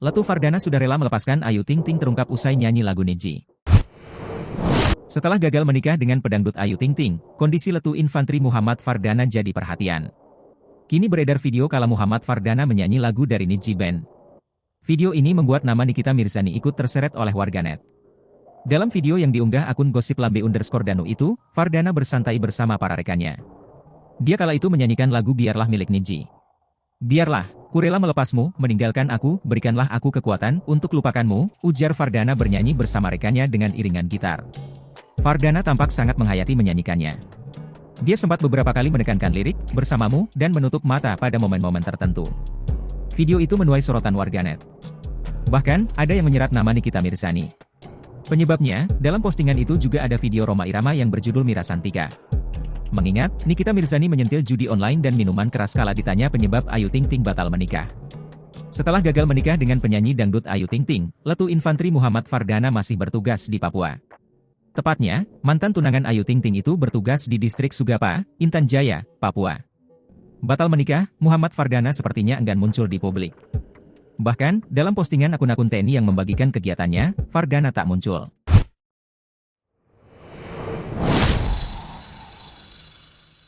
Letu Fardana sudah rela melepaskan Ayu Ting Ting terungkap usai nyanyi lagu Niji. Setelah gagal menikah dengan pedangdut Ayu Ting Ting, kondisi Letu Infantri Muhammad Fardana jadi perhatian. Kini beredar video kala Muhammad Fardana menyanyi lagu dari Niji Band. Video ini membuat nama Nikita Mirzani ikut terseret oleh warganet. Dalam video yang diunggah akun gosip lambe_danu itu, Fardana bersantai bersama para rekannya. Dia kala itu menyanyikan lagu Biarlah milik Niji. Biarlah, ku rela melepasmu, meninggalkan aku, berikanlah aku kekuatan untuk lupakanmu, ujar Fardana bernyanyi bersama rekannya dengan iringan gitar. Fardana tampak sangat menghayati menyanyikannya. Dia sempat beberapa kali menekankan lirik, bersamamu, dan menutup mata pada momen-momen tertentu. Video itu menuai sorotan warganet. Bahkan, ada yang menyerat nama Nikita Mirzani. Penyebabnya, dalam postingan itu juga ada video Rhoma Irama yang berjudul Mira Santika. Mengingat, Nikita Mirzani menyentil judi online dan minuman keras kala ditanya penyebab Ayu Ting Ting batal menikah. Setelah gagal menikah dengan penyanyi dangdut Ayu Ting Ting, Letu Infantri Muhammad Fardana masih bertugas di Papua. Tepatnya, mantan tunangan Ayu Ting Ting itu bertugas di distrik Sugapa, Intan Jaya, Papua. Batal menikah, Muhammad Fardana sepertinya enggan muncul di publik. Bahkan, dalam postingan akun-akun TNI yang membagikan kegiatannya, Fardana tak muncul.